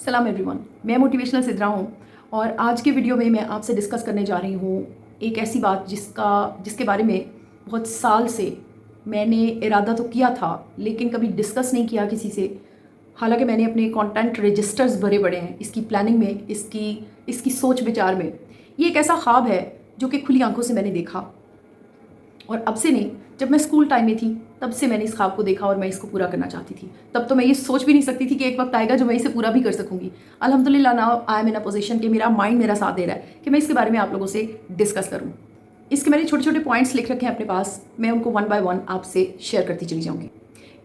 सलाम एवरीवन, मैं मोटिवेशनल सिद्रा हूँ और आज के वीडियो में मैं आपसे डिस्कस करने जा रही हूँ एक ऐसी बात जिसके बारे में बहुत साल से मैंने इरादा तो किया था लेकिन कभी डिस्कस नहीं किया किसी से। हालांकि मैंने अपने कंटेंट रजिस्टर्स भरे पड़े हैं इसकी प्लानिंग में, इसकी सोच विचार में। ये एक ऐसा ख्वाब है जो कि खुली आंखों से मैंने देखा और अब से नहीं, जब मैं स्कूल टाइम में थी तब से मैंने इस ख्वाब को देखा और मैं इसको पूरा करना चाहती थी। तब तो मैं ये सोच भी नहीं सकती थी कि एक वक्त आएगा जो मैं इसे पूरा भी कर सकूंगी। अल्हम्दुलिल्लाह now I am in a position कि मेरा माइंड मेरा साथ दे रहा है कि मैं इसके बारे में आप लोगों से डिस्कस करूँ। इसके मैंने छोटे छोटे पॉइंट्स लिख रखे हैं अपने पास, मैं उनको वन बाय वन आपसे शेयर करती चली जाऊँगी।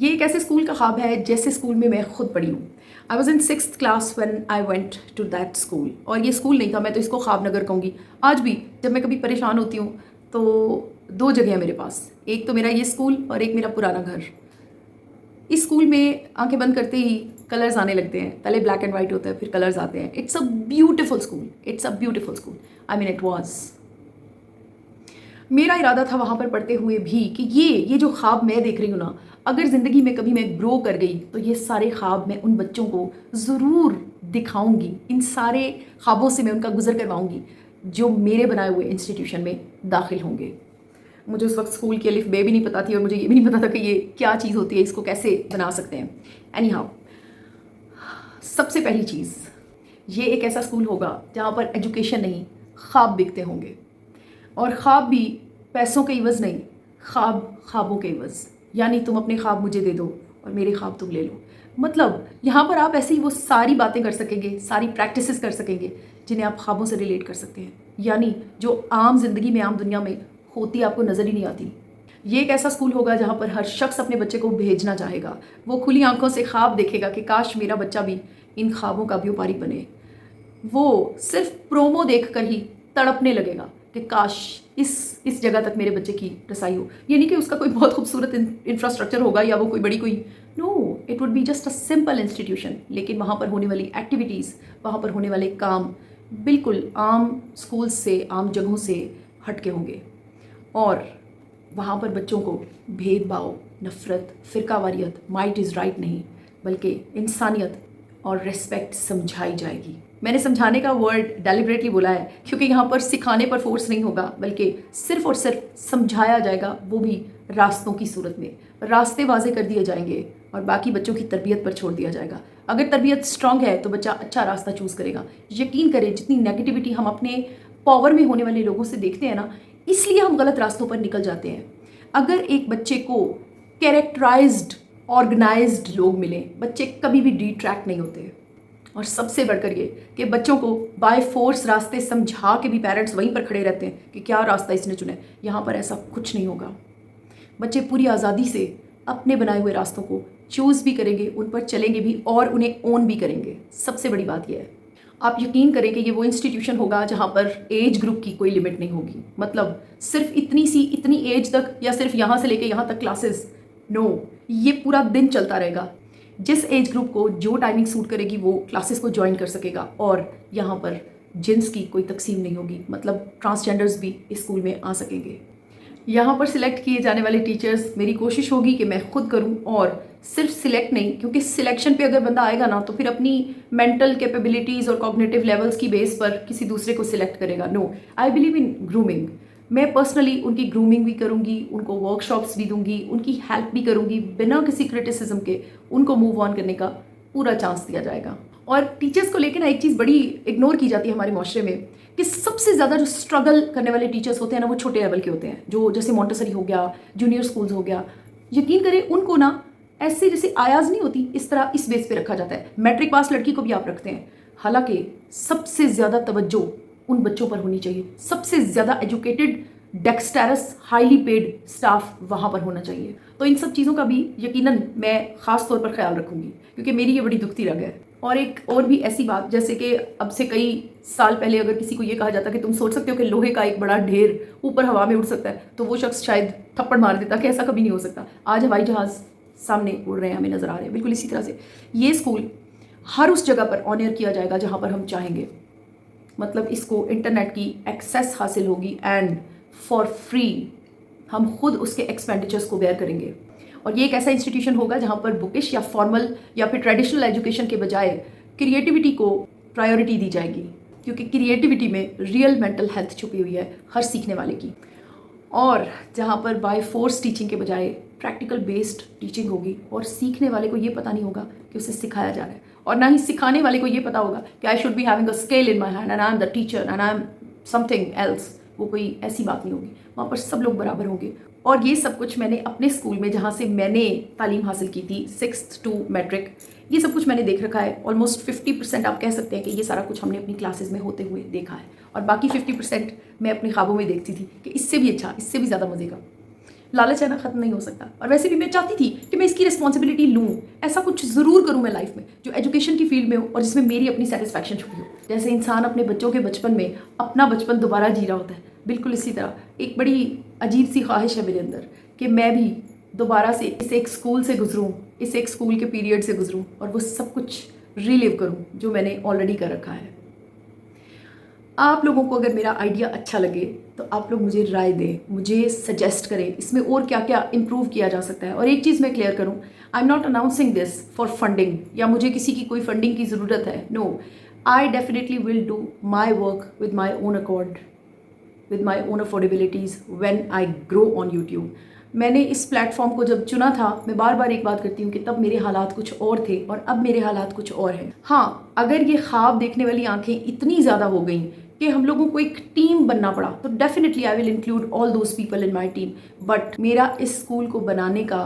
ये एक ऐसे स्कूल का ख्वाब है जैसे स्कूल में मैं खुद पढ़ी हूँ। I was in 6th class when I went to that school. और ये स्कूल नहीं था, मैं तो इसको ख्वाब नगर कहूँगी। आज भी जब मैं कभी परेशान होती हूँ तो दो जगह है मेरे पास, एक तो मेरा ये स्कूल और एक मेरा पुराना घर। इस स्कूल में आंखें बंद करते ही कलर्स आने लगते हैं। पहले ब्लैक एंड वाइट होता है, फिर कलर्स आते हैं। It's a beautiful school, it's a beautiful school. I mean it was. मेरा इरादा था वहाँ पर पढ़ते हुए भी कि ये जो ख्वाब मैं देख रही हूँ ना, अगर ज़िंदगी में कभी मैं ग्रो कर गई तो ये सारे ख्वाब मैं उन बच्चों को ज़रूर दिखाऊंगी। इन सारे ख्वाबों से मैं उनका गुजर करवाऊंगी जो मेरे बनाए हुए इंस्टीट्यूशन में दाखिल होंगे। मुझे उस वक्त स्कूल की अलिफ बे भी नहीं पता थी और मुझे ये भी नहीं पता था कि ये क्या चीज़ होती है, इसको कैसे बना सकते हैं। एनी हाउ, सबसे पहली चीज़, ये एक ऐसा स्कूल होगा जहाँ पर एजुकेशन नहीं, ख्वाब बिकते होंगे। और ख्वाब भी पैसों के इवज़ नहीं, ख्वाबों के इवज़। यानी तुम अपने ख्वाब मुझे दे दो और मेरे ख्वाब तुम ले लो। मतलब यहाँ पर आप ऐसे ही वो सारी बातें कर सकेंगे, सारी प्रैक्टिसेस कर सकेंगे जिन्हें आप ख्वाबों से रिलेट कर सकते हैं, यानी जो आम जिंदगी में, आम दुनिया में होती आपको नज़र ही नहीं आती। ये एक ऐसा स्कूल होगा जहाँ पर हर शख्स अपने बच्चे को भेजना चाहेगा। वो खुली आंखों से ख्वाब देखेगा कि काश मेरा बच्चा भी इन ख्वाबों का व्यापारी बने। वो सिर्फ प्रोमो देखकर ही तड़पने लगेगा कि काश इस जगह तक मेरे बच्चे की रसाई हो। ये नहीं कि उसका कोई बहुत खूबसूरत इंफ्रास्ट्रक्चर होगा या वो कोई बड़ी कोई, no, it would be just a simple institution. लेकिन वहाँ पर होने वाली एक्टिविटीज़, वहाँ पर होने वाले काम बिल्कुल आम स्कूल से, आम जगहों से हटके होंगे। और वहाँ पर बच्चों को भेदभाव, नफ़रत, फ़िरकावारियत, माइट इज़ राइट नहीं, बल्कि इंसानियत और रिस्पेक्ट समझाई जाएगी। मैंने समझाने का वर्ड डेलिबरेटली बोला है क्योंकि यहाँ पर सिखाने पर फोर्स नहीं होगा, बल्कि सिर्फ और सिर्फ समझाया जाएगा, वो भी रास्तों की सूरत में। रास्ते वाजे कर दिए जाएंगे और बाकी बच्चों की तरबियत पर छोड़ दिया जाएगा। अगर तरबियत स्ट्रांग है तो बच्चा अच्छा रास्ता चूज़ करेगा। यकीन करें, जितनी नेगेटिविटी हम अपने पावर में होने वाले लोगों से देखते हैं ना, इसलिए हम गलत रास्तों पर निकल जाते हैं। अगर एक बच्चे को कैरेक्टराइज्ड, ऑर्गेनाइज्ड लोग मिलें, बच्चे कभी भी डिट्रैक्ट नहीं होते। और सबसे बढ़कर ये कि बच्चों को बाय फोर्स रास्ते समझा के भी पेरेंट्स वहीं पर खड़े रहते हैं कि क्या रास्ता इसने चुना है। यहाँ पर ऐसा कुछ नहीं होगा। बच्चे पूरी आज़ादी से अपने बनाए हुए रास्तों को चूज़ भी करेंगे, उन पर चलेंगे भी और उन्हें ओन भी करेंगे। सबसे बड़ी बात यह है, आप यकीन करें कि ये वो इंस्टीट्यूशन होगा जहाँ पर एज ग्रुप की कोई लिमिट नहीं होगी। मतलब सिर्फ इतनी एज तक या सिर्फ यहाँ से लेके यहाँ तक क्लासेस, नो, ये पूरा दिन चलता रहेगा। जिस एज ग्रुप को जो टाइमिंग सूट करेगी वो क्लासेस को ज्वाइन कर सकेगा। और यहाँ पर जिन्स की कोई तकसीम नहीं होगी, मतलब ट्रांसजेंडर्स भी इस स्कूल में आ सकेंगे। यहाँ पर सिलेक्ट किए जाने वाले टीचर्स, मेरी कोशिश होगी कि मैं खुद करूँ, और सिर्फ सिलेक्ट नहीं, क्योंकि सिलेक्शन पे अगर बंदा आएगा ना तो फिर अपनी मेंटल कैपेबिलिटीज़ और कॉग्निटिव लेवल्स की बेस पर किसी दूसरे को सिलेक्ट करेगा। No, I believe in grooming. मैं पर्सनली उनकी ग्रूमिंग भी करूँगी, उनको वर्कशॉप्स भी दूंगी, उनकी हेल्प भी करूँगी, बिना किसी क्रिटिसिज्म के उनको मूव ऑन करने का पूरा चांस दिया जाएगा। और टीचर्स को लेकर ना एक चीज़ बड़ी इग्नोर की जाती है हमारे माशरे में कि सबसे ज़्यादा जो स्ट्रगल करने वाले टीचर्स होते हैं ना, वो छोटे लेवल के होते हैं, जो जैसे मॉन्टेसरी हो गया, जूनियर स्कूल्स हो गया। यकीन करें, उनको ना ऐसे जैसे आयाज़ नहीं होती, इस तरह इस बेस पे रखा जाता है। मैट्रिक पास लड़की को भी आप रखते हैं, हालांकि सबसे ज़्यादा तवज्जो उन बच्चों पर होनी चाहिए। सबसे ज़्यादा एजुकेटेड, डेक्सटेरस, हाईली पेड स्टाफ वहाँ पर होना चाहिए। तो इन सब चीज़ों का भी यकीनन मैं ख़ास तौर पर ख्याल रखूँगी क्योंकि मेरी ये बड़ी दुखती रग है। और एक और भी ऐसी बात, जैसे कि अब से कई साल पहले अगर किसी को ये कहा जाता कि तुम सोच सकते हो कि लोहे का एक बड़ा ढेर ऊपर हवा में उड़ सकता है, तो वो शख्स शायद थप्पड़ मार देता कि ऐसा कभी नहीं हो सकता। आज हवाई जहाज़ सामने उड़ रहे हैं, हमें नज़र आ रहे हैं। बिल्कुल इसी तरह से ये स्कूल हर उस जगह पर ऑनर किया जाएगा जहाँ पर हम चाहेंगे। मतलब इसको इंटरनेट की एक्सेस हासिल होगी एंड फॉर फ्री हम खुद उसके एक्सपेंडिचर्स को बेयर करेंगे। और ये एक ऐसा इंस्टीट्यूशन होगा जहाँ पर बुकिश या फॉर्मल या फिर ट्रेडिशनल एजुकेशन के बजाय क्रिएटिविटी को प्रायोरिटी दी जाएगी, क्योंकि क्रिएटिविटी में रियल मेंटल हेल्थ छुपी हुई है हर सीखने वाले की। और जहाँ पर बाय फोर्स टीचिंग के बजाय प्रैक्टिकल बेस्ड टीचिंग होगी और सीखने वाले को ये पता नहीं होगा कि उसे सिखाया जा रहा है, और ना ही सिखाने वाले को ये पता होगा कि I should be having a scale in my hand and I am the teacher and I am something else. वो कोई ऐसी बात नहीं होगी, वहाँ पर सब लोग बराबर होंगे। और ये सब कुछ मैंने अपने स्कूल में, जहाँ से मैंने तालीम हासिल की थी 6th to मैट्रिक, ये सब कुछ मैंने देख रखा है। ऑलमोस्ट 50% आप कह सकते हैं कि ये सारा कुछ हमने अपनी क्लासेस में होते हुए देखा है, और बाकी 50% मैं अपने ख्वाबों में देखती थी कि इससे भी अच्छा, इससे भी ज़्यादा मज़े का। लालच है ना, ख़त्म नहीं हो सकता। और वैसे भी मैं चाहती थी कि मैं इसकी रिस्पॉन्सिबिलिटी लूँ, ऐसा कुछ ज़रूर करूँ मैं लाइफ में जो एजुकेशन की फील्ड में हो और जिसमें मेरी अपनी सेटिस्फैक्शन छुपी हो। जैसे इंसान अपने बच्चों के बचपन में अपना बचपन दोबारा जी रहा होता है, बिल्कुल इसी तरह एक बड़ी अजीब सी ख्वाहिश है मेरे अंदर कि मैं भी दोबारा से इस एक स्कूल से गुजरूँ, इस एक स्कूल के पीरियड से गुजरूँ और वो सब कुछ रिलिव करूँ जो मैंने ऑलरेडी कर रखा है। आप लोगों को अगर मेरा आइडिया अच्छा लगे तो आप लोग मुझे राय दें, मुझे सजेस्ट करें इसमें और क्या क्या इम्प्रूव किया जा सकता है। और एक चीज़ मैं क्लियर करूं, I am not announcing this for funding, या मुझे किसी की कोई फंडिंग की ज़रूरत है। No, I definitely will do my work with my own accord, with my own affordabilities when I grow on YouTube. मैंने इस प्लेटफॉर्म को जब चुना था, मैं बार बार एक बात करती हूँ कि तब मेरे हालात कुछ और थे और अब मेरे हालात कुछ और हैं। हाँ, अगर ये ख्वाब देखने वाली आंखें इतनी ज़्यादा हो गई कि हम लोगों को एक टीम बनना पड़ा, तो definitely I will include all those people in my team. But मेरा इस स्कूल को बनाने का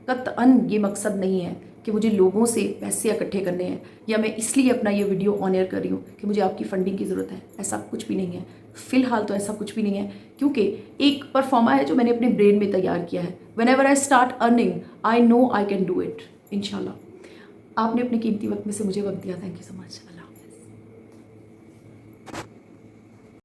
कतअन ये मकसद नहीं है कि मुझे लोगों से पैसे इकट्ठे करने हैं, या मैं इसलिए अपना ये वीडियो ऑन एयर कर रही हूँ कि मुझे आपकी फंडिंग की ज़रूरत है। ऐसा कुछ भी नहीं है, फ़िलहाल तो ऐसा कुछ भी नहीं है, क्योंकि एक परफॉर्मा है जो मैंने अपने ब्रेन में तैयार किया है। When ever I start earning, I know I can do it, इंशाल्लाह। आपने अपने कीमती वक्त में से मुझे वक्त दिया, थैंक यू सो मच।